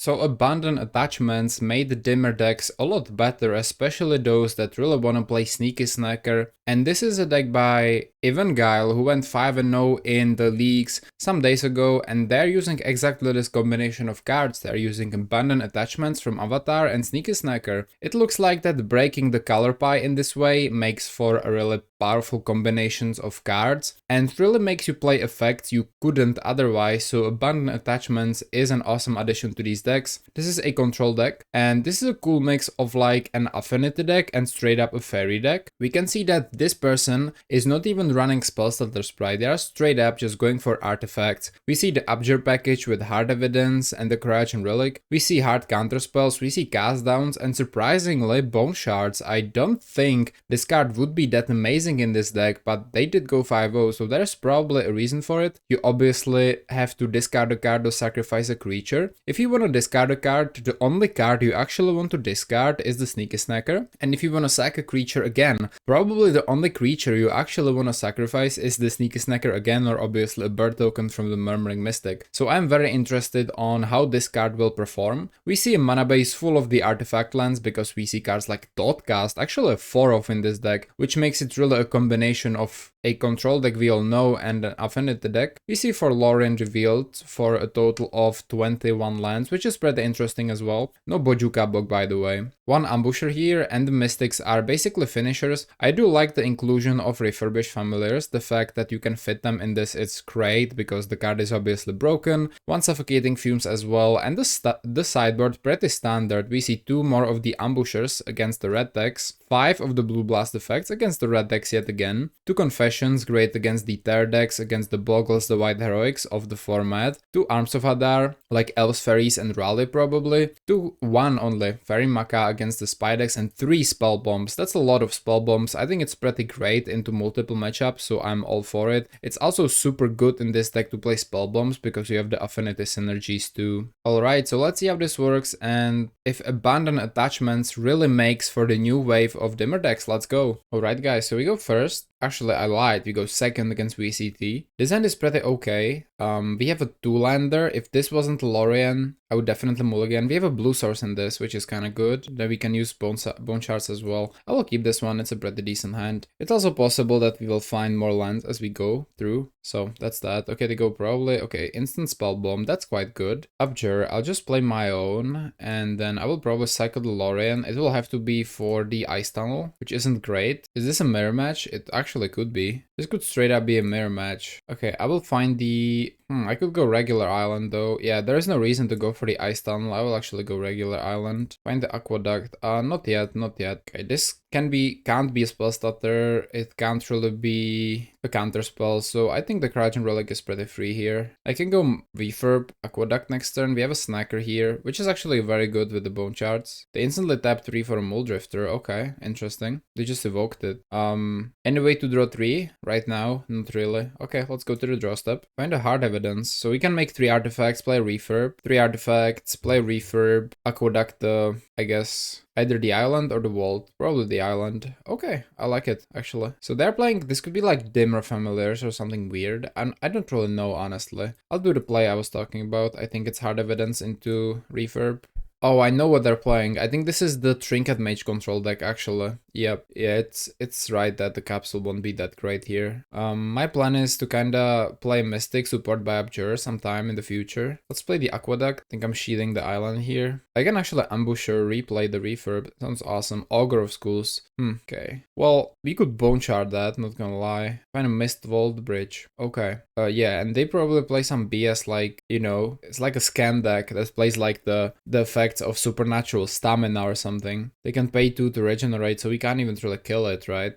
So abundant attachments made the Dimir decks a lot better, especially those that really want to play Sneaky Snacker. And this is a deck by Guile, who went 5-0 in the leagues some days ago, and they're using exactly this combination of cards. They're using abundant attachments from Avatar and Sneaky Snacker. It looks like that breaking the color pie in this way makes for a really powerful combinations of cards and really makes you play effects you couldn't otherwise, so abundant attachments is an awesome addition to these decks. This is a control deck, and this is a cool mix of like an affinity deck and straight up a fairy deck. We can see that this person is not even running Spellstutter Sprite, they are straight up just going for artifacts. We see the Abjure package with Hard Evidence and the Courage and Relic. We see hard counterspells, we see cast downs, and surprisingly Bone Shards. I don't think this card would be that amazing in this deck, but they did go 5-0, so there's probably a reason for it. You obviously have to discard a card or sacrifice a creature. If you want to discard a card, the only card you actually want to discard is the Sneaky Snacker, and if you want to sack a creature again, probably the only creature you actually want to sacrifice is the Sneaky Snacker again, or obviously a bird token from the Murmuring Mystic. So I'm very interested on how this card will perform. We see a mana base full of the artifact lands because we see cards like Thoughtcast, actually 4 of in this deck, which makes it really a combination of a control deck we all know and an affinity deck. We see Forlorn revealed for a total of 21 lands, which is pretty interesting as well. No Bojuka Bog, by the way. One Ambusher here, and the Mystics are basically finishers. I do like the inclusion of Refurbished Familiars. The fact that you can fit them in this is great because the card is obviously broken. One Suffocating Fumes as well, and the sideboard pretty standard. We see 2 more of the Ambushers against the red decks, 5 of the Blue Blast effects against the red decks yet again, 2 Confessions, great against the Tear decks, against the Boggles, the White Heroics of the format, 2 Arms of Hadar, like Elves, Fairies, and Rally probably, 1 only Fairy Maka against the Spy decks, and 3 Spell Bombs. That's a lot of Spell Bombs. I think it's pretty great into multiple matchups, so I'm all for it. It's also super good in this deck to play Spell Bombs because you have the affinity synergies too. Alright, so let's see how this works and if abundant attachments really makes for the new wave of Dimir decks. Let's go. Alright guys, so we go first. Actually, I lied. We go second against VCT. This hand is pretty okay. We have a 2-lander. If this wasn't Lorien, I would definitely mulligan. We have a blue source in this, which is kind of good. Then we can use Bone Shards as well. I will keep this one. It's a pretty decent hand. It's also possible that we will find more lands as we go through. So that's that. Okay, they go probably. Okay, Instant Spell Bomb. That's quite good. Abjure. I'll just play my own. And then I will probably cycle the Lorien. It will have to be for the Ice Tunnel, which isn't great. Is this a mirror match? It actually could be. This could straight up be a mirror match. Okay, I will find the... I could go regular island though. Yeah, there is no reason to go for the Ice Tunnel. I will actually go regular island. Find the Aqueduct. Not yet, not yet. Okay, this can't be a spell stutter. It can't really be a counter spell. So I think the Courage and Relic is pretty free here. I can go Refurb, Aqueduct next turn. We have a Snacker here, which is actually very good with the Bone Shards. They instantly tap 3 for a Muldrifter. Okay, interesting. They just evoked it. Any way to draw 3 right now? Not really. Okay, let's go to the draw step. Find a Hard Evidence. So we can make 3 artifacts, play Refurb. 3 artifacts, play Refurb, Aqueduct, I guess either the island or the vault. Probably the island. Okay, I like it actually. So they're playing, this could be like Dimir Familiars or something weird. I don't really know honestly. I'll do the play I was talking about. I think it's Hard Evidence into Refurb. Oh, I know what they're playing. I think this is the Trinket Mage control deck, actually. Yep, yeah, it's right that the capsule won't be that great here. My plan is to kinda play Mystic, support by Abjure sometime in the future. Let's play the Aqueduct. I think I'm shielding the island here. I can actually ambush or replay the Refurb. Sounds awesome. Augur of Schools. Okay. Well, we could Bone Shard that, not gonna lie. Find a Mist Vault Bridge. Okay. Yeah, and they probably play some BS like, you know, it's like a scan deck that plays like the effects of supernatural stamina or something. They can pay 2 to regenerate, so we can't even really kill it, right?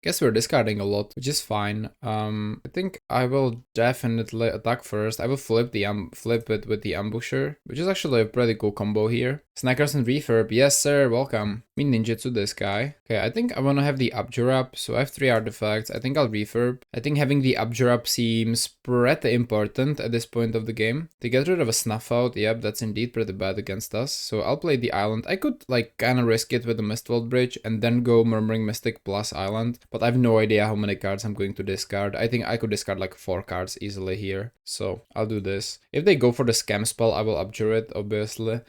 Guess we're discarding a lot, which is fine. I think I will definitely attack first. I will flip it with the Ambusher, which is actually a pretty cool combo here. Snackers and Refurb, yes sir, welcome. We ninjutsu this guy. Okay, I think I want to have the Abjure up, so I have 3 artifacts. I think I'll Refurb. I think having the Abjure up seems pretty important at this point of the game. To get rid of a Snuff Out, yep, that's indeed pretty bad against us. So I'll play the island. I could like kind of risk it with the Mistvault Bridge and then go go Murmuring Mystic plus Island, but I have no idea how many cards I'm going to discard. I think I could discard like 4 cards easily here, so I'll do this. If they go for the scam spell, I will abjure it, obviously.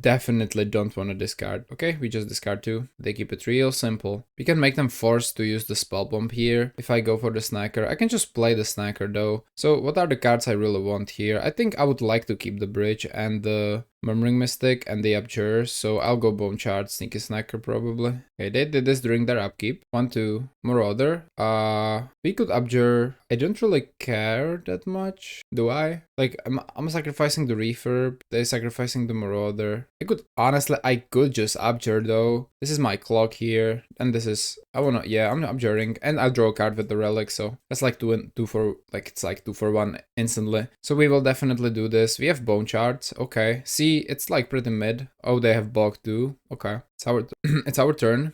Definitely don't want to discard. Okay, we just discard 2. They keep it real simple. We can make them forced to use the spell bomb here. If I go for the snacker, I can just play the snacker though. So what are the cards I really want here? I think I would like to keep the bridge and the Murmuring Mystic and the Abjure, so I'll go Bone Shard, Sneaky Snacker probably. Okay, they did this during their upkeep. 1, 2, Marauder. We could Abjure. I don't really care that much, do I? Like, I'm sacrificing the Refurb, they're sacrificing the Marauder. I could just Abjure though. This is my clock here, and this is, I'm not abjuring, and I'll draw a card with the Relic, so that's like two for 1 instantly. So we will definitely do this. We have Bone Shards, okay. See, it's like pretty mid. Oh, they have Bulk too, okay. It's our turn.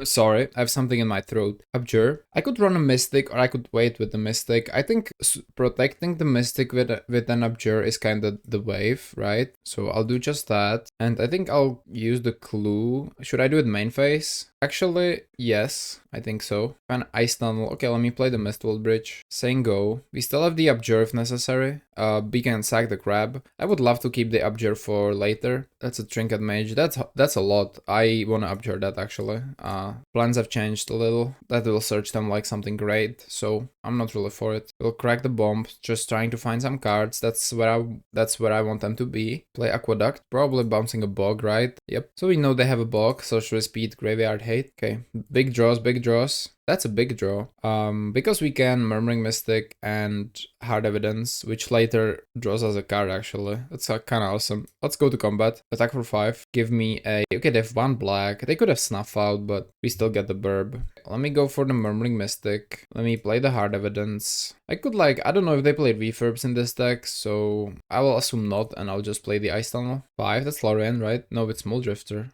Sorry, I have something in my throat. Abjure. I could run a Mystic, or I could wait with the Mystic. I think protecting the Mystic with an Abjure is kind of the wave, right? So I'll do just that. And I think I'll use the Clue. Should I do it main phase? Actually, yes, I think so. An Ice Tunnel. Okay, let me play the Mistwall Bridge. Saying go. We still have the Abjure if necessary. We can sack the Crab. I would love to keep the Abjure for later. That's a Trinket Mage. That's a lot. I want to Abjure that actually. Plans have changed a little. That will search them like something great, so I'm not really for it. We'll crack the bomb, just trying to find some cards. That's where I want them to be. Play Aqueduct, probably bouncing a Bog, right? Yep. So we know they have a Bog, Sorcery Speed, Graveyard Hate. Okay, big draws, big draws. That's a big draw. Because we can Murmuring Mystic and Hard Evidence, which later draws us a card actually. That's kind of awesome. Let's go to combat. Attack for 5. Give me a... Okay, they have 1 black. They could have Snuff out, but we still get the burb. Let me go for the Murmuring Mystic. Let me play the Hard Evidence. I could like... I don't know if they played Refurbs in this deck, so I will assume not, and I'll just play the Ice Tunnel. 5, that's Lorien, right? No, it's Muldrifter.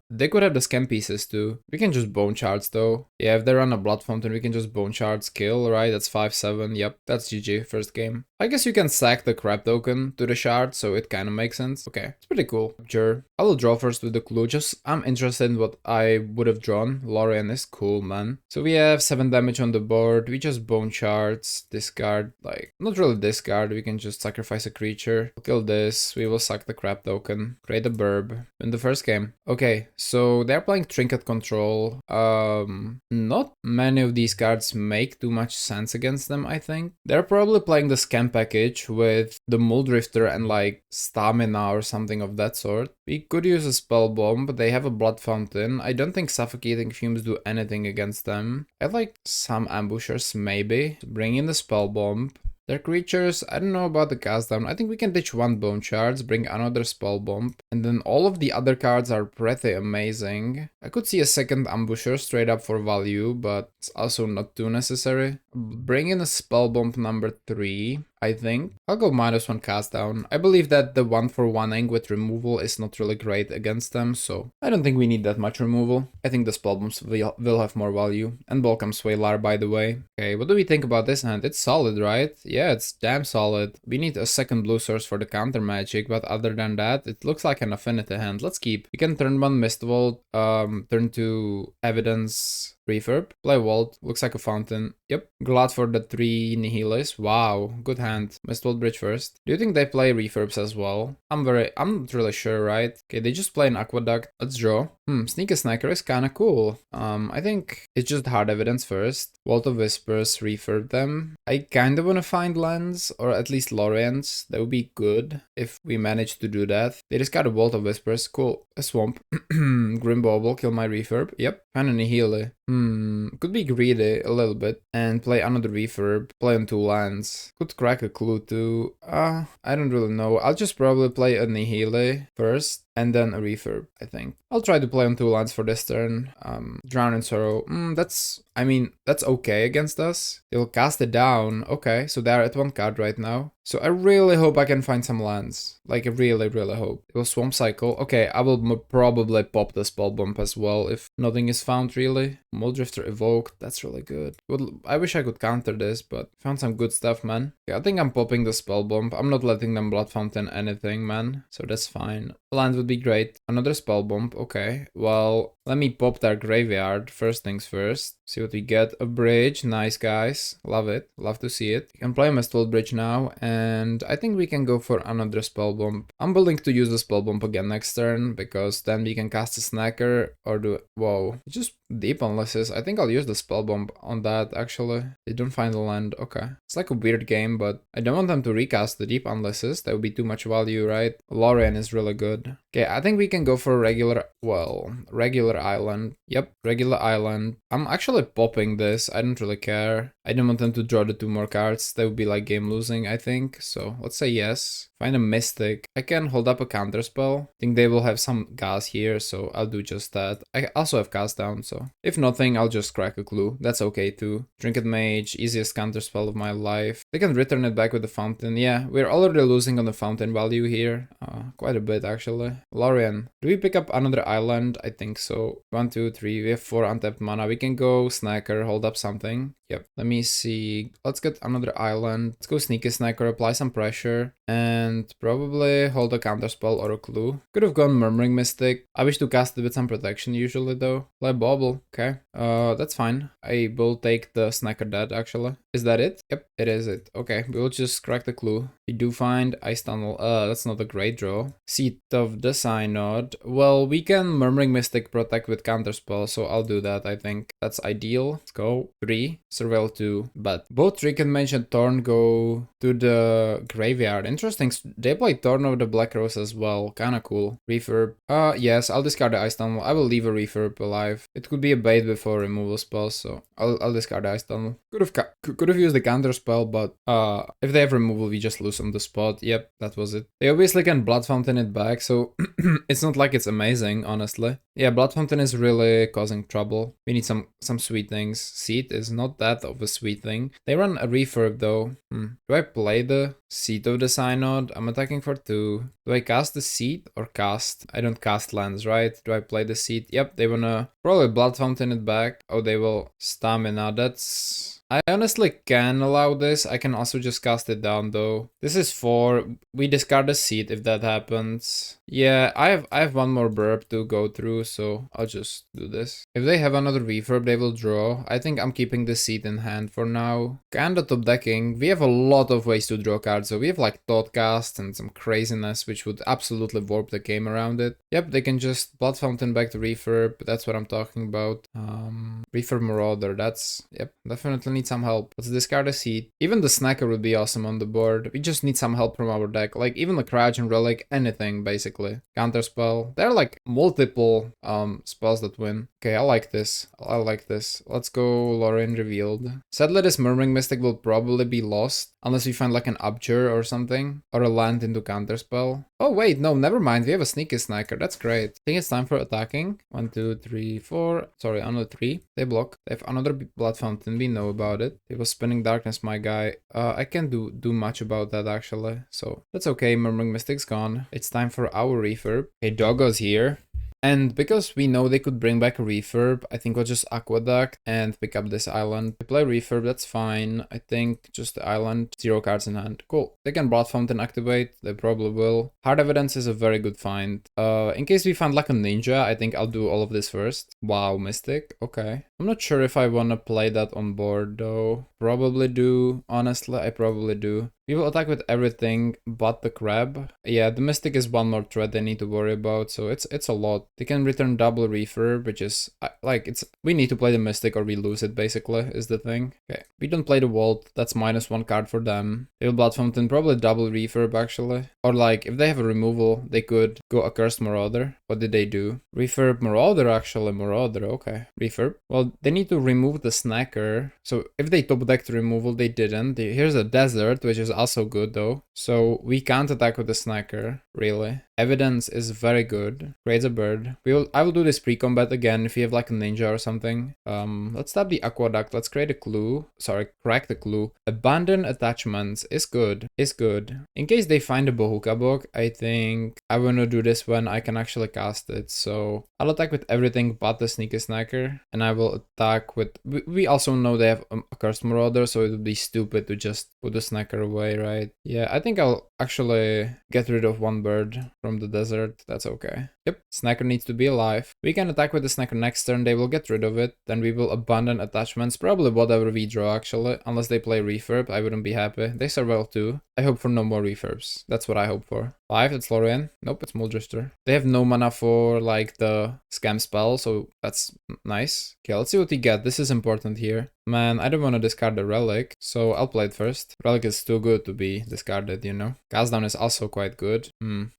They could have the Scam pieces too. We can just Bone Shards though. Yeah, if they run a Blood Fountain, we can just Bone Shards kill, right? That's 5-7. Yep, that's GG, first game. I guess you can sack the Crab token to the shard, so it kind of makes sense. Okay, it's pretty cool. Sure. I will draw first with the Clue. Just, I'm interested in what I would have drawn. Lorien is cool, man. So we have 7 damage on the board. We just Bone Shards, discard, like, not really discard. We can just sacrifice a creature. We'll kill this. We will sack the Crab token. Create a burb in the first game. Okay, so they're playing Trinket Control. Not many of these cards make too much sense against them, I think. They're probably playing the Scam package with the Muldrifter and like Stamina or something of that sort. We could use a Spell Bomb, but they have a Blood Fountain. I don't think Suffocating Fumes do anything against them. I like some Ambushers, maybe. Bring in the Spell Bomb. Their creatures, I don't know about the cast down. I think we can ditch 1 Bone Shards, bring another Spell Bomb, and then all of the other cards are pretty amazing. I could see a second Ambusher straight up for value, but it's also not too necessary. Bring in a Spell Bomb number 3. I think. I'll go -1 cast down. I believe that the 1-for-1ing with removal is not really great against them, so I don't think we need that much removal. I think the spell bombs will have more value. And Balkam Swalar, by the way. Okay, what do we think about this hand? It's solid, right? Yeah, it's damn solid. We need a second blue source for the counter magic, but other than that, it looks like an affinity hand. Let's keep. We can turn 1 Mistvault, turn 2 Evidence, Refurb, play Vault, looks like a fountain. Yep, glad for the 3 Nihilis. Wow, good hand. Mistvault Bridge first. Do you think they play Refurbs as well? I'm not really sure, right? Okay, they just play an Aqueduct. Let's draw. Sneaky Snacker is kinda cool. I think it's just Hard Evidence first. Vault of Whispers, Refurb them. I kinda wanna find lands, or at least Lorients. That would be good if we manage to do that. They just got a Vault of Whispers. Cool. A Swamp. Grim Bauble, kill my Refurb. Yep, kinda Nihili. Could be greedy a little bit and play another Refurb, play on 2 lands. Could crack a Clue too. I don't really know. I'll just probably play a Nihili first and then a Refurb, I think. I'll try to play on 2 lands for this turn. Drown in Sorrow. That's okay against us. They'll cast it down. Okay, so they're at 1 card right now. So I really hope I can find some lands. Like, I really, really hope. It will Swamp Cycle. Okay, I will probably pop the Spell Bomb as well if nothing is found, really. Muldrifter Evoked. That's really good. I wish I could counter this, but found some good stuff, man. Yeah, I think I'm popping the Spell Bomb. I'm not letting them Blood Fountain anything, man. So that's fine. Land would be great. Another spell bomb, okay. Well, let me pop their graveyard. First things first. See what we get. A bridge, nice guys. Love it, love to see it. You can play Mistral Bridge now, and I think we can go for another spell bomb. I'm willing to use the spell bomb again next turn, because then we can cast a snacker or do... Whoa, just deep unlesses. I think I'll use the spell bomb on that, actually. They don't find the land, okay. It's like a weird game, but I don't want them to recast the deep unlesses. That would be too much value, right? Lorien is really good. Okay, I think we can go for regular, well, regular island. Yep, regular island. I'm actually popping this. I don't really care. I don't want them to draw the 2 more cards. That would be like game losing, I think. So let's say yes. Find a mystic. I can hold up a counter spell. I think they will have some gas here, so I'll do just that. I also have cast down, so if nothing, I'll just crack a clue. That's okay too. Trinket Mage, easiest counter spell of my life. They can return it back with the fountain. Yeah, we're already losing on the fountain value here. Quite a bit actually. Lorien. Do we pick up another island? I think so. 1, 2, 3. We have 4 untapped mana. We can go snacker, hold up something. Yep. Let me see. Let's get another island. Let's go sneaky snacker, apply some pressure, and probably hold a counterspell or a clue. Could have gone Murmuring Mystic. I wish to cast it with some protection usually though. Play Bauble. Okay. That's fine. I will take the snacker dead actually. Is that it? Yep, it is it. Okay, we'll just crack the clue. We do find Ice Tunnel. That's not a great draw. Seat of the Synod. Well, we can Murmuring Mystic protect with counterspell, so I'll do that, I think. That's ideal. Let's go. 3. Surveil 2. But both Trinket Mage and Thorn go to the graveyard. Interesting. They play Thorn of the Black Rose as well. Kinda cool. Refurb. Yes, I'll discard the Ice Tunnel. I will leave a Refurb alive. It could be a bait before removal spells, so I'll discard the Ice Tunnel. Could have used the counter spell, but if they have removal, we just lose on the spot. Yep, that was it. They obviously can Blood Fountain it back, so it's not like it's amazing, honestly. Yeah, Blood Fountain is really causing trouble. We need some sweet things. Seat is not that of a sweet thing. They run a Refurb though. Do I play the Seat of the Synod? I'm attacking for 2. Do I cast the Seat or cast? I don't cast lands, right? Do I play the Seat? Yep, they wanna probably Blood Fountain it back. Oh, they will Stamina. That's... I honestly can allow this. I can also just cast it down though. This is 4. We discard the Seat if that happens. Yeah, I have one more burp to go through, so I'll just do this. If they have another Refurb, they will draw. I think I'm keeping the Seat in hand for now. Kinda top decking. We have a lot of ways to draw cards, so we have like Thoughtcast and some craziness, which would absolutely warp the game around it. Yep, they can just Blood Fountain back to Refurb. That's what I'm talking about. Refurb Marauder, that's... Yep, definitely need some help. Let's discard a Seat. Even the Snacker would be awesome on the board. We just need some help from our deck. Like, even the Crouch and Relic, anything, basically. Counterspell. There are like multiple spells that win. Okay, I like this. I like this. Let's go Lorien Revealed. Sadly, this Murmuring Mystic will probably be lost unless we find like an Abjure or something, or a land into counterspell. Oh wait, no, never mind. We have a Sneaky Snacker. That's great. I think it's time for attacking. 1, 2, 3, 4. Sorry, another 3. They block. They have another Blood Fountain. We know about it. It was Spinning Darkness, my guy. I can't do much about that actually, so that's okay. Murmuring Mystic's gone. It's time for our Refurb. Okay, Doggo's here. And because we know they could bring back a Refurb, I think we'll just Aqueduct and pick up this island. We play Refurb, that's fine. I think just the island, 0 cards in hand. Cool. They can Blood Fountain activate, they probably will. Hard Evidence is a very good find. In case we find like a Ninja, I think I'll do all of this first. Wow, Mystic, okay. I'm not sure if I wanna play that on board though. Probably do, honestly, I probably do. We will attack with everything but the crab. Yeah, the Mystic is one more threat they need to worry about, so it's a lot. They can return double Refurb, which is, like, we need to play the Mystic or we lose it, basically, is the thing. Okay, we don't play the Vault, that's -1 card for them. They will Blood Fountain, probably double Refurb, actually. Or, like, if they have a removal, they could go Accursed Marauder. What did they do? Refurb Marauder, actually, Marauder, okay. Refurb. Well, they need to remove the Snacker, so if they top decked removal, they didn't. Here's a Desert, which is also good though. So we can't attack with the Snacker, really. Evidence is very good. Creates a bird. I will do this pre-combat again if you have like a ninja or something. Let's tap the Aqueduct. Let's create a clue. Sorry, crack the clue. Abandon attachments is good. Is good. In case they find a Bohuka book, I think I wanna do this when I can actually cast it. So I'll attack with everything but the Sneaky Snacker. And I will attack with... We also know they have a Cursed Marauder, so it would be stupid to just put the Snacker away, right? Yeah, I think I'll actually get rid of one bird from from the desert. That's okay. Yep, Snacker needs to be alive. We can attack with the Snacker next turn, they will get rid of it. Then we will abandon attachments, probably whatever we draw actually. Unless they play refurb, I wouldn't be happy. They survive too. I hope for no more refurbs. That's what I hope for. 5, it's Lorien. Nope, it's Muldrifter. They have no mana for like the scam spell, so that's nice. Okay, let's see what we get. This is important here. Man, I don't want to discard the Relic, so I'll play it first. Relic is too good to be discarded, you know. Cast down is also quite good.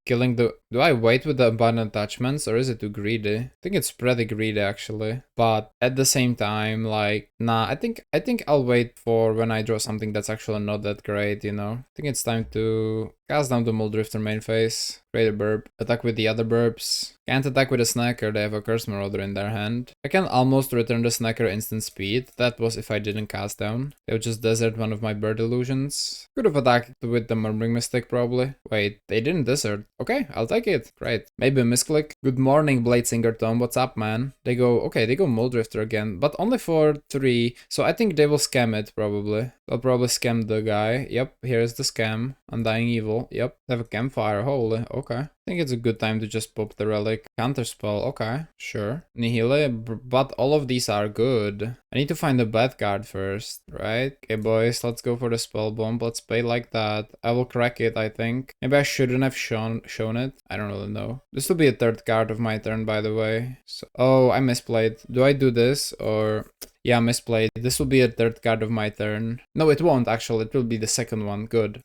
Killing the... Do I wait with the abundant attachments, or is it too greedy? I think it's pretty greedy, actually. But at the same time, like, nah, I think I'll wait for when I draw something that's actually not that great, you know. I think it's time to cast down the Muldrifter main phase. Create a burb. Attack with the other burbs. Can't attack with a Snacker, they have a Curse Marauder in their hand. I can almost return the Snacker instant speed. That was if I didn't cast down. They would just desert one of my bird illusions. Could have attacked with the Murmuring Mystic probably. Wait, they didn't desert. Okay, I'll take it. Great. Maybe a misclick. Good morning, Bladesinger Tom. What's up, man? They go, okay, they go Muldrifter again, but only for 3. So I think they will scam it probably. They'll probably scam the guy. Yep, here's the scam. Undying Evil. Yep, they have a campfire. Holy, okay. I think it's a good time to just pop the Relic. Counterspell, okay, sure. Nihile, but all of these are good. I need to find a bad card first, right? Okay, boys, let's go for the Spell Bomb. Let's play like that. I will crack it, I think. Maybe I shouldn't have shown it. I don't really know. This will be a 3rd card of my turn, by the way. So, oh, I misplayed. Do I do this or... Yeah, misplayed. This will be a 3rd card of my turn. No, it won't actually. It will be the 2nd one. Good.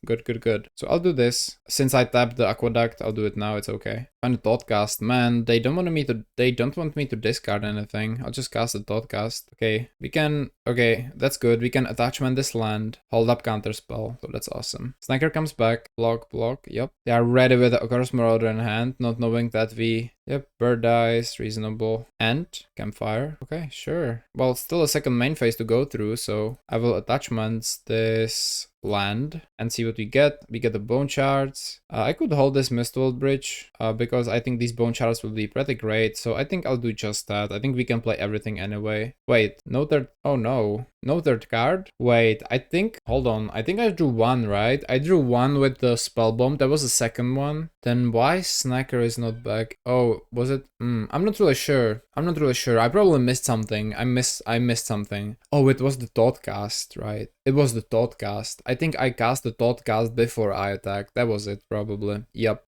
So I'll do this. Since I tapped the Aqueduct, I'll do it now. It's okay. Find a Thoughtcast. Man, they don't want me to discard anything. I'll just cast a Thoughtcast. Okay, we can... Okay, that's good. We can attachment this land. Hold up counterspell. So that's awesome. Snacker comes back. Block. Yep. They are ready with a Curse Marauder in hand, not knowing that we... Yep, bird dice, reasonable. And campfire. Okay, sure. Well, still a 2nd main phase to go through, so I will attachments this land and see what we get. We get the bone shards. I could hold this Mistworld Bridge because I think these bone shards will be pretty great. So I think I'll do just that. I think we can play everything anyway. Wait, no 3rd. Oh no, no 3rd card. Wait, I think. Hold on. I think I drew 1, right? I drew 1 with the spell bomb. That was the 2nd one. Then why Snacker is not back? Oh, was it? I'm not really sure. I probably missed something. I missed something. Oh, it was the Thoughtcast, right? It was the Thoughtcast. I think I cast the Thoughtcast before I attacked. That was it, probably. Yep.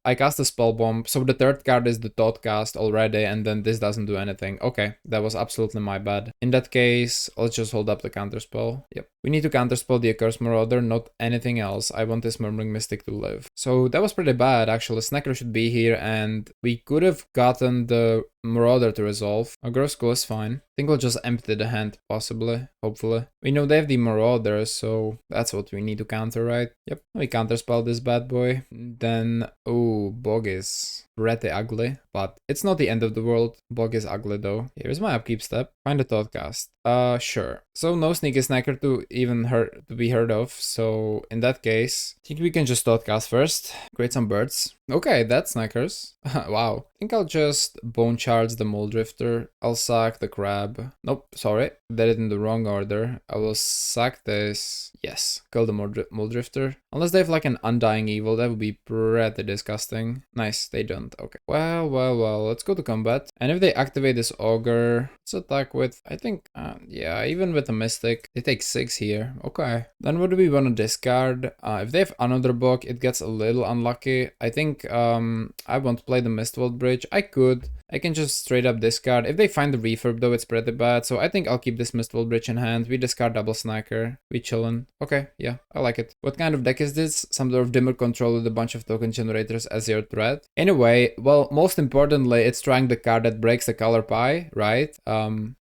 I cast the Spell Bomb. So the 3rd card is the Thoughtcast already, and then this doesn't do anything. Okay, that was absolutely my bad. In that case, let's just hold up the counterspell. Yep. We need to counterspell the Accursed Marauder, not anything else. I want this Murmuring Mystic to live. So that was pretty bad, actually. Snacker should be here, and we could have gotten the Marauder to resolve. A Gross Skull is fine. I think we'll just empty the hand, possibly, hopefully. We know they have the Marauder, so that's what we need to counter, right? Yep, we counterspell this bad boy. Then, oh, Bog is pretty ugly, but it's not the end of the world. Bog is ugly though. Here's my upkeep step. Find a Thoughtcast. Sure. So no Sneaky Snacker to be heard of, so in that case, I think we can just Thoughtcast first. Create some birds. Okay, that's Snackers. Wow. I think I'll just Bone Charge the Muldrifter. I'll sack the Crab. Nope, sorry. Did it in the wrong order. I will sack this. Yes, kill the Muldrifter. Unless they have like an Undying Evil, that would be pretty disgusting. Nice, they don't. Okay. Well, let's go to combat. And if they activate this Ogre, let's attack with, I think, yeah, even with a Mystic, they take 6 here. Okay. Then what do we want to discard? If they have another book, it gets a little unlucky. I think I want to play the Mistworld Bridge. I could. I can just straight up discard. If they find the refurb though, it's pretty bad. So I think I'll keep this Mistworld Bridge in hand. We discard double Snacker. We chillin'. Okay, yeah, I like it. What kind of deck is this? Some sort of Dimmer control with a bunch of token generators as your threat. Anyway, well, most importantly, it's trying the card that breaks the color pie, right?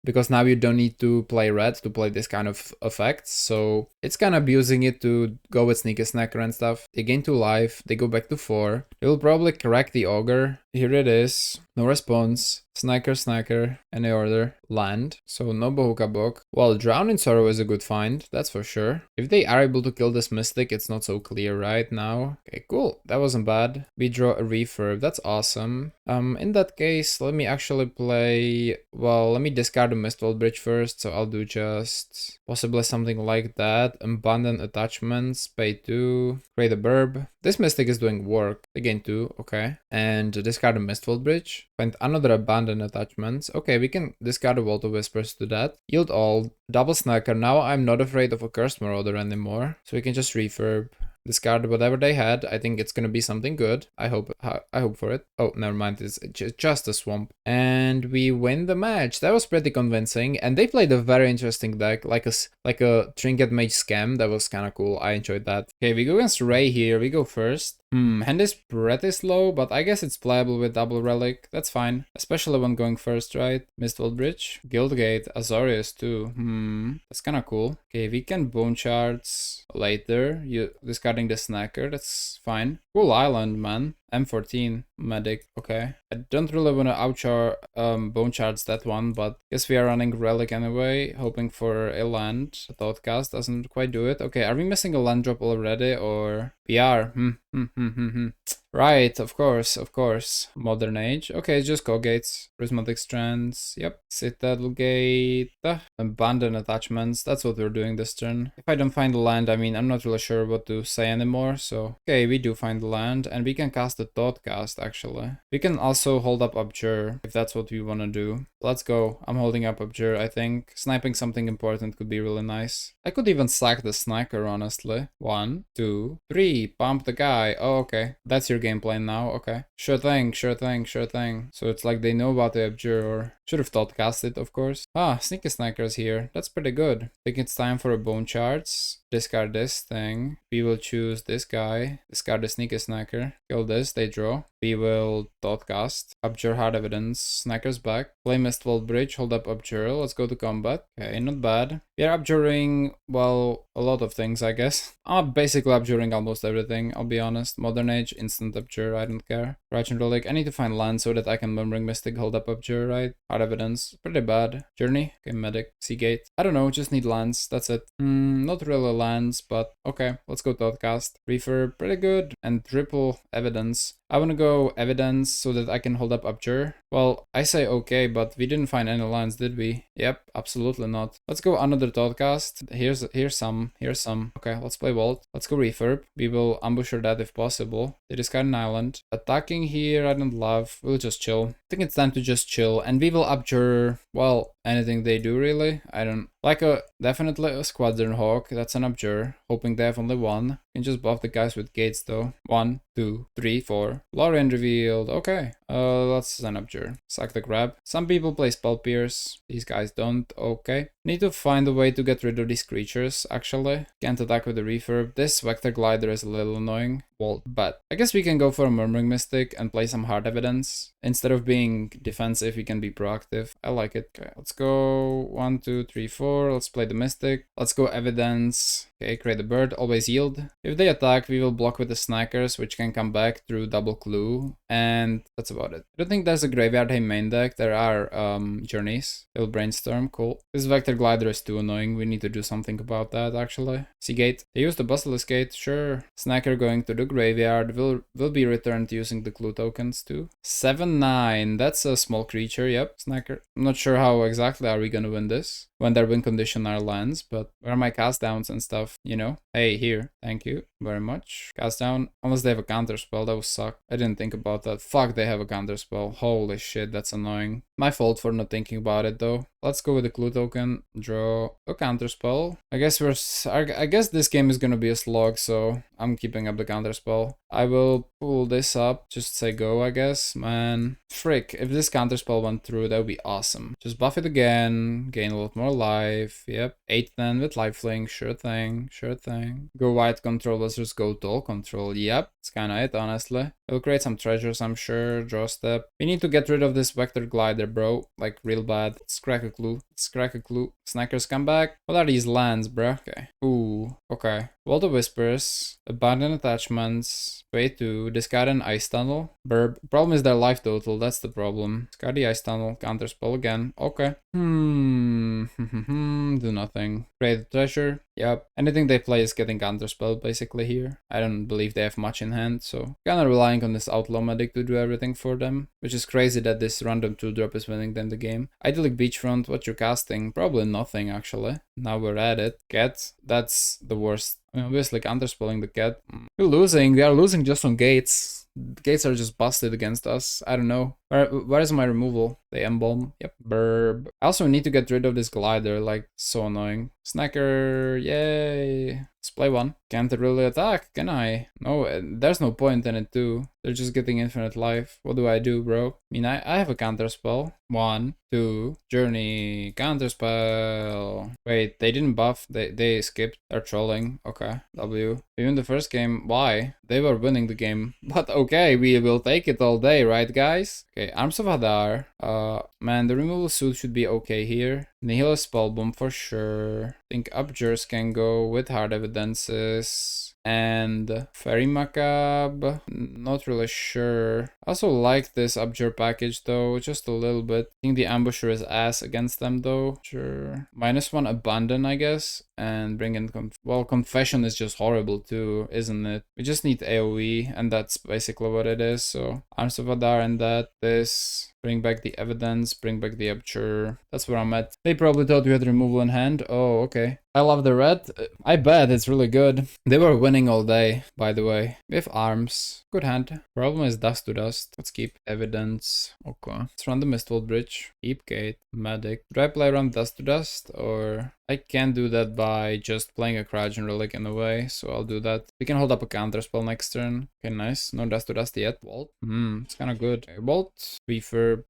Because now you don't need to play red to play this kind of effects. So it's kind of abusing it to go with Sneaky Snacker and stuff. They gain 2 life. They go back to 4. They will probably crack the Ogre. Here it is. No response. Snacker, any order. Land. So no Bohuka book. Well, Drown in Sorrow is a good find, that's for sure. If they are able to kill this Mystic, it's not so clear right now. Okay, cool. That wasn't bad. We draw a refurb. That's awesome. In that case, let me actually play... Well, let me discard the Mistworld Bridge first. So I'll do just possibly something like that. Abandon attachments. Pay 2. Create a burb. This Mystic is doing work. Again, gain 2, okay. And discard a Mistfold Bridge. Find another abandoned attachments. Okay, we can discard a Vault of Whispers to that. Yield all, double Snacker. Now I'm not afraid of a Cursed Marauder anymore. So we can just refurb. Discard whatever they had. I think it's gonna be something good. I hope for it. Oh, never mind. It's just a swamp. And we win the match. That was pretty convincing. And they played a very interesting deck, like a Trinket Mage Scam. That was kind of cool. I enjoyed that. Okay, we go against Ray here. We go first. Hand is pretty slow, but I guess it's playable with double relic. That's fine. Especially when going first, right? Mistfall Bridge, Guildgate, Azorius too. That's kinda cool. Okay, we can Bone Shards later. You discarding the Snacker, that's fine. Cool island, man. M14 medic, okay. I don't really want to outchar Bone Shards that one, but guess we are running relic anyway, hoping for a land. A Thoughtcast doesn't quite do it. Okay, are we missing a land drop already, or we are? Right, of course. Modern Age. Okay, just Cogates. Prismatic Strands. Yep. Citadel Gate. Abandoned Attachments. That's what we're doing this turn. If I don't find the land, I mean, I'm not really sure what to say anymore. So, okay, we do find the land. And we can cast the Thoughtcast, actually. We can also hold up Abjure, if that's what we want to do. Let's go. I'm holding up Abjure, I think. Sniping something important could be really nice. I could even sack the Snacker, honestly. 1, 2, 3. Pump the guy. Oh, okay. That's your game plan now. Okay. Sure thing. So it's like they know about the Abjure, or should have Thoughtcast it, of course. Ah, Sneaky Snacker's here. That's pretty good. I think it's time for a Bone Shards. Discard this thing. We will choose this guy. Discard the Sneaky Snacker. Kill this. They draw. We will Thoughtcast. Abjure Hard Evidence. Snacker's back. Play Mistfall Bridge. Hold up Abjure. Let's go to combat. Okay, not bad. We are abjuring, well, a lot of things, I guess. I'm basically abjuring almost everything, I'll be honest. Modern Age, instant abjure, I don't care. Righteous Relic, I need to find land so that I can Murmuring Mystic, hold up abjure, right? Hard Evidence, pretty bad. Journey, okay, Medic, Seagate. I don't know, just need lands, that's it. Not really lands, but okay, let's go Thoughtcast. Refurb, pretty good. And triple Evidence. I want to go Evidence so that I can hold up Abjure. Well, I say okay, but we didn't find any lands, did we? Yep, absolutely not. Let's go another Thoughtcast. Here's some. Okay, let's play Vault. Let's go Refurb. We will ambusher that if possible. They discard an island. Attacking here, I don't love. We'll just chill. I think it's time to just chill. And we will Abjure, well, anything they do really. I don't... Definitely a Squadron Hawk. That's an Abjure. Hoping they have only one. Can just buff the guys with gates though. 1, 2, 3, 4. Lorien revealed. Okay. Let's an Abjure. Sack the grab. Some people play Spell Pierce. These guys don't. Okay. Need to find a way to get rid of these creatures, actually. Can't attack with the refurb. This Vector Glider is a little annoying. Well, but I guess we can go for a Murmuring Mystic and play some Hard Evidence. Instead of being defensive, we can be proactive. I like it. Okay, let's go 1, 2, 3, 4. Let's play the Mystic. Let's go Evidence. Okay, create a bird. Always yield. If they attack, we will block with the Snackers, which can come back through double clue. And that's about it. I don't think there's a Graveyard Hay main deck. There are Journeys. They'll brainstorm. Cool. This Vector Glider is too annoying. We need to do something about that, actually. Seagate. They use the Basilisk Gate. Sure. Snacker going to the graveyard will be returned using the clue tokens too. 7/9. That's a small creature. Yep. Snacker. I'm not sure how exactly are we gonna win this when their win condition are lands, but where are my cast downs and stuff, you know? Hey, here. Thank you very much. Cast down. Unless they have a counter spell, that would suck. I didn't think about that. Fuck, they have a counter spell. Holy shit, that's annoying. My fault for not thinking about it though. Let's go with the clue token. Draw a counter spell. I guess this game is gonna be a slog, so I'm keeping up the counter spell. I will pull this up. Just say go, I guess. Man, frick. If this counter spell went through, that would be awesome. Just buff it again. Gain a lot more life. Yep. 8/10 with lifelink. Sure thing. Go white control versus go tall control. Yep. It's kinda it, honestly. It'll create some treasures, I'm sure. Draw step. We need to get rid of this Vector Glider, bro. Like, real bad. Let's crack a clue. Snackers come back. What are these lands, bro? Okay. Ooh. Okay. Vault of Whispers. Abandoned Attachments. Way to discard an Ice Tunnel. Burb. Problem is their life total. That's the problem. Discard the Ice Tunnel. Counter spell again. Okay. Do nothing. Create a treasure. Yep. Anything they play is getting counterspell basically here. I don't believe they have much in hand, so kinda relying on this Outlaw Medic to do everything for them. Which is crazy that this random 2-drop is winning them the game. Idyllic Beachfront, what you're casting? Probably nothing actually. Now we're at it. Cat, that's the worst. I mean, obviously counterspelling the cat. We're losing. We are losing just on gates. gates are just busted against us. I don't know. Where is my removal? The embalm. Yep. Burb. I also need to get rid of this glider. Like, so annoying. Snacker. Yay. Let's play one. Can't really attack, can I? No, there's no point in it too. They're just getting infinite life. What do I do, bro? I mean, I have a counter spell. 1, 2, journey, counter spell. Wait, they didn't buff. They skipped. They're trolling. Okay, W. Even the first game, why? They were winning the game. But okay, we will take it all day, right, guys? Okay, Arms of Hadar. Man, the removal suit should be okay here. Nihil Spellbomb for sure. I think Abjures can go with Hard Evidences. And Fairy Macabre, not really sure. I also like this Abjure package though, just a little bit. I think the Ambusher is ass against them though. Sure. -1 Abandon, I guess. And bring in, well, Confession is just horrible too, isn't it? We just need AoE, and that's basically what it is. So Arms of Hadar and that, this. Bring back the evidence, bring back the Abjure. That's where I'm at. They probably thought we had removal in hand. Oh, okay. I love the red. I bet it's really good. They were winning all day, by the way. We have arms. Good hand. Problem is dust to dust. Let's keep evidence. Okay. Let's run the Mistwall Bridge. Keep gate. Medic. Do I play around dust to dust? Or I can do that by just playing a Crouching Relic in a way. So I'll do that. We can hold up a counter spell next turn. Okay, nice. No dust to dust yet. Vault. It's kind of good. Okay, Bolt. Refurb.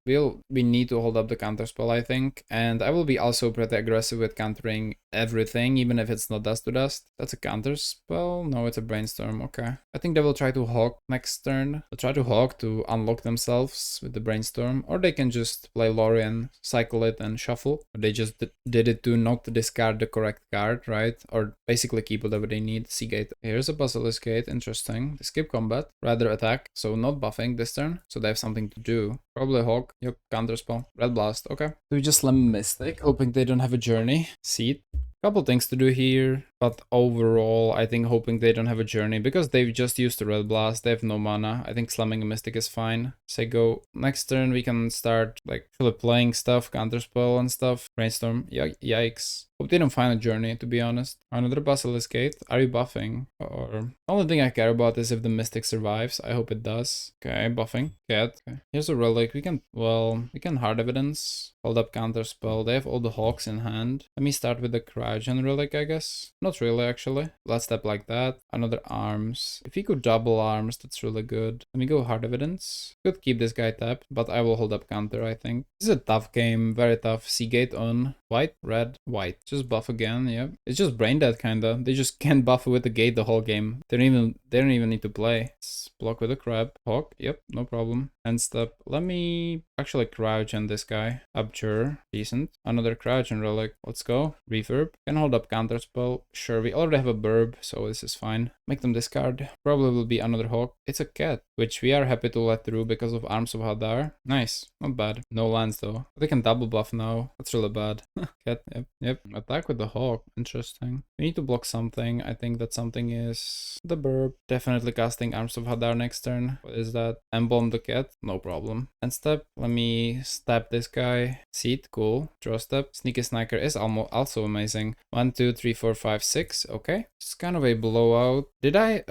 We need to hold up the counter spell, I think. And I will be also pretty aggressive with countering everything, even if it's not dust to dust. That's a counter spell. No, it's a brainstorm. Okay. I think they will try to hawk next turn. They'll try to hawk to unlock themselves with the brainstorm, or they can just play Lorien, cycle it, and shuffle. They just did it to not discard the correct card, right? Or basically keep whatever they need. Seagate. Here's a Basilisk Gate. Interesting. They skip combat, rather attack, so not buffing this turn. So they have something to do. Probably hawk. Yep. Counter spell. Red Blast. Okay. So we just slam Mystic, hoping they don't have a journey. Seed. Couple things to do here, but overall I think hoping they don't have a journey, because they've just used the Red Blast, they have no mana. I think slamming a Mystic is fine. Say go. Next turn we can start like actually playing stuff, counterspell and stuff. Brainstorm. Yikes. Hope they don't find a journey, to be honest. Another Basilisk Gate. Are you buffing? Or the only thing I care about is if the Mystic survives. I hope it does. Okay, buffing. Cat. Okay. Here's a relic. We can Hard Evidence. Hold up counterspell. They have all the hawks in hand. Let me start with the Cryogen relic, I guess. Not really, actually. Let's step like that. Another arms. If he could double arms, that's really good. Let me go Hard Evidence. Could keep this guy tapped, but I will hold up counter, I think. This is a tough game. Very tough. Seagate on. White, red, white. Just buff again, yeah. It's just brain dead, kinda. They just can't buff with the gate the whole game. They don't even need to play. Let's block with a crab. Hawk, yep, no problem. End step. Let me actually crouch on this guy. Abjure, decent. Another crouch and relic. Let's go. Refurb. Can hold up counterspell. Sure, we already have a burb, so this is fine. Make them discard. Probably will be another hawk. It's a cat, which we are happy to let through because of Arms of Hadar. Nice, not bad. No lands though. They can double buff now. That's really bad. Cat, yep. Attack with the hawk. Interesting. We need to block something. I think that something is the burb. Definitely casting Arms of Hadar next turn. What is that? Embalm the cat. No problem. End step. Let me stab this guy. Seed, cool. Draw step. Sneaky Snacker is also amazing. 1, 2, 3, 4, 5, 6. Okay. It's kind of a blowout. Did I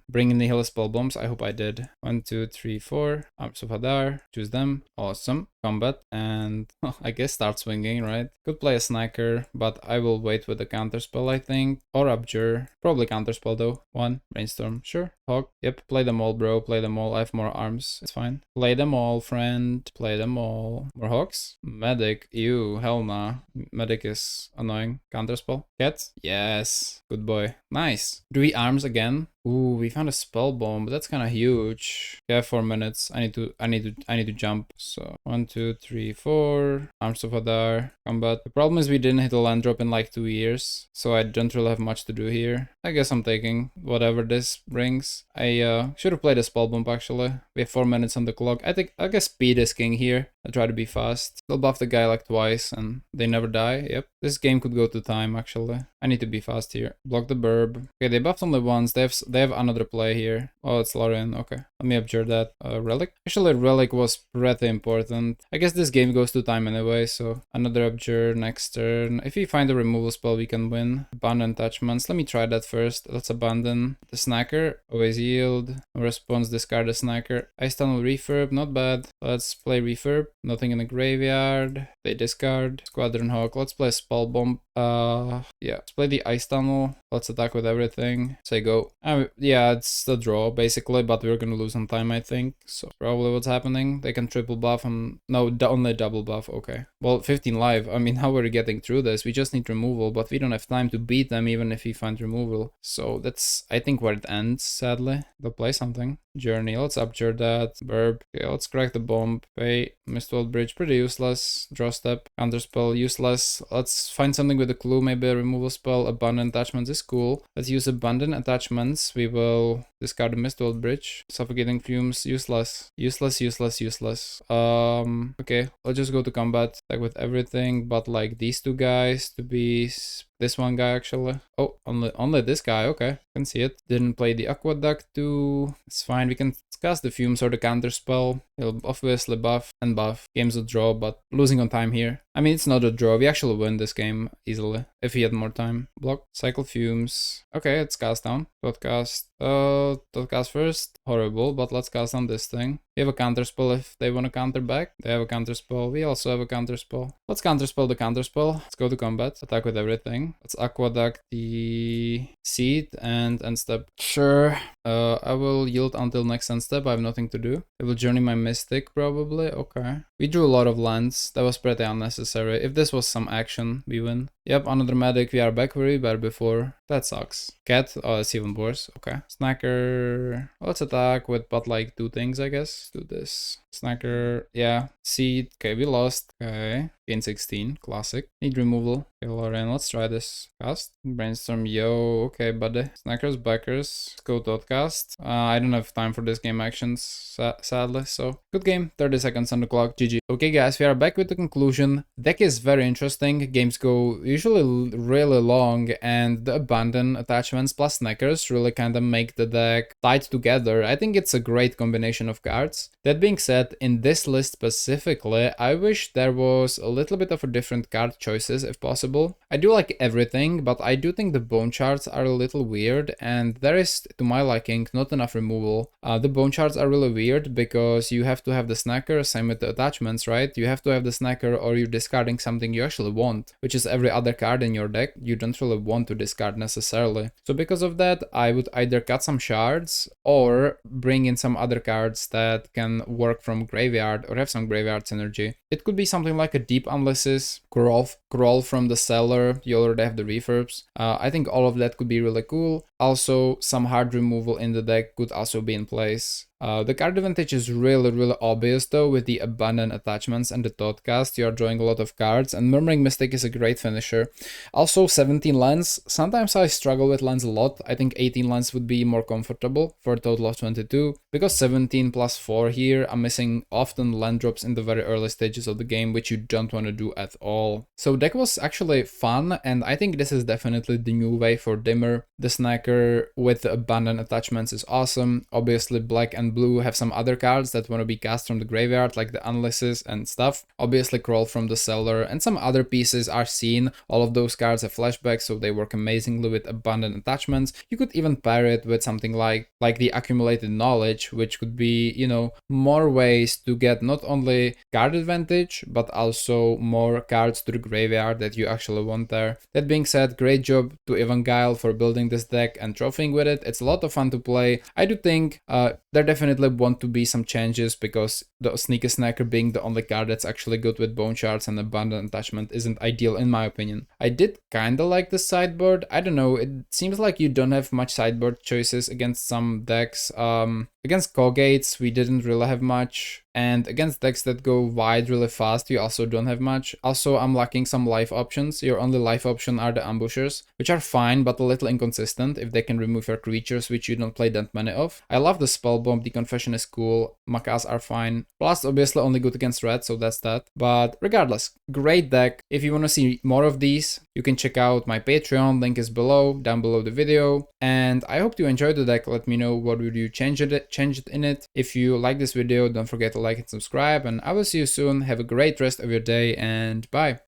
bring in the Nihil Spell Bombs? I hope I did. 1, 2, 3, 4. Arms of Hadar. Choose them. Awesome. Combat. And I guess start swinging, right? Could play a Snacker, but I will wait with the counterspell, I think. Or Abjure. Probably counterspell though. 1. Brainstorm. Sure. Hawk. Yep. Play them all, bro. Play them all. I have more arms. It's fine. Play them all, friend. Play them all. More hawks? Medic. Ew. Hell nah. Medic is annoying. Counterspell. Cat? Yes. Good boy. Nice. Do we arms again? Ooh, we found a spell bomb, but that's kind of huge. Yeah, 4 minutes. I need to jump. So 1, 2, 3, 4. Arms of Hadar. Combat. The problem is we didn't hit a land drop in like 2 years, so I don't really have much to do here. I guess I'm taking whatever this brings. I should have played a spell bomb actually. We have 4 minutes on the clock. I guess speed is king here. I try to be fast. They'll buff the guy like twice and they never die. Yep. This game could go to time actually. I need to be fast here. Block the burb. Okay, they buffed only once. They have another play here. Oh, it's Lorien. Okay. Let me abjure that. Relic? Actually, Relic was pretty important. I guess this game goes to time anyway, so another abjure next turn. If we find a removal spell, we can win. Abandon attachments. Let me try that first. Let's abandon the snacker. Always yield. No response, discard the snacker. Ice Tunnel Refurb, not bad. Let's play Refurb. Nothing in the graveyard. They discard. Squadron Hawk. Let's play Spell Bomb. Yeah. Let's play the Ice Tunnel. Let's attack with everything. Say go. Yeah, it's the draw basically, but we're gonna lose on time, I think. So probably what's happening. They can triple buff and no, only double buff. Okay. Well, 15 live. I mean, how are we getting through this? We just need removal, but we don't have time to beat them even if we find removal. So that's, I think, where it ends, sadly. They'll play something. Journey, let's abjure that. Verb, okay, let's crack the bomb. Pay, Mistwell Bridge, pretty useless. Draw step, counterspell, useless. Let's find something with a clue, maybe a removal spell. Abundant attachments is cool. Let's use abundant attachments. We will discard the Mistwell Bridge. Suffocating fumes, useless. Useless, useless, useless. Okay, let's just go to combat. Attack with everything, but like these two guys to be... This one guy actually. Oh, only this guy. Okay, can see it. Didn't play the Aqueduct too. It's fine. We can cast the Fumes or the Counter Spell. It'll obviously buff and buff. Game's a draw, but losing on time here. I mean, it's not a draw. We actually win this game easily if he had more time. Block, cycle Fumes. Okay, it's cast down. Dot cast. Dot cast first. Horrible, but let's cast on this thing. We have a counter spell if they want to counter back. They have a counter spell. We also have a counter spell. Let's counter spell the counter spell. Let's go to combat. Attack with everything. Let's Aqueduct the Seed and end step. Sure. I will yield until next end step. I have nothing to do. I will journey my Mystic probably. Okay. We drew a lot of lands. That was pretty unnecessary. If this was some action, we win. Yep, another medic. We are back where we were before. That sucks. Cat. Oh, it's even worse. Okay. Snacker. Let's attack with but like two things, I guess. Do this. Snacker. Yeah. Seed. Okay, we lost. Okay. Gain 16. Classic. Need removal. Okay, Lauren, let's try this. Cast. Brainstorm. Yo. Okay, buddy. Snackers, backers. Let's go Dotcast. I don't have time for this game actions, sadly. So, good game. 30 seconds on the clock. GG. Okay, guys, we are back with the conclusion. Deck is very interesting. Games go usually really long, and the abandon attachments plus snackers really kind of make the deck tied together. I think it's a great combination of cards. That being said, in this list specifically, I wish there was a little bit of a different card choices if possible. I do like everything, but I do think the bone charts are a little weird, and there is, to my liking, not enough removal. The bone charts are really weird because you have to have the snacker, same with the attachments, right? You have to have the snacker or you're discarding something you actually want, which is every other card in your deck you don't really want to discard necessarily. So because of that, I would either cut some shards or bring in some other cards that can work from graveyard or have some graveyard synergy. It could be something like a Deep Analysis, Crawl from the Cellar, you already have the refurbs. I think all of that could be really cool. Also, some hard removal in the deck could also be in place. The card advantage is really obvious though with the abundant attachments and the Thoughtcast. You are drawing a lot of cards, and Murmuring Mystic is a great finisher. Also 17 lands. Sometimes I struggle with lands a lot. I think 18 lands would be more comfortable for a total of 22. Because 17 plus 4 here, I'm missing often land drops in the very early stages of the game, which you don't want to do at all. So deck was actually fun, and I think this is definitely the new way for Dimir. The snacker with the abundant attachments is awesome. Obviously black and blue have some other cards that want to be cast from the graveyard, like the Analysis and stuff. Obviously Crawl from the Cellar and some other pieces are seen. All of those cards have flashbacks, so they work amazingly with abundant attachments. You could even pair it with something like the Accumulated Knowledge, which could be, you know, more ways to get not only card advantage, but also more cards to the graveyard that you actually want there. That being said, great job to Evangile for building this deck and trophying with it. It's a lot of fun to play. I do think there definitely want to be some changes because the Sneaky Snacker being the only card that's actually good with bone shards and abundant attachment isn't ideal in my opinion. I did kinda like the sideboard. I don't know, it seems like you don't have much sideboard choices against some decks. Against Colgates we didn't really have much. and against decks that go wide really fast, you also don't have much. Also, I'm lacking some life options. Your only life option are the ambushers, which are fine, but a little inconsistent if they can remove your creatures, which you don't play that many of. I love the spell bomb, the confession is cool, Makas are fine. Plus, obviously only good against red, so that's that. But regardless, great deck. If you want to see more of these, you can check out my Patreon, link is below, down below the video. And I hope you enjoyed the deck. Let me know what would you change it in it. If you like this video, don't forget to like and subscribe, and I will see you soon. Have a great rest of your day, and bye.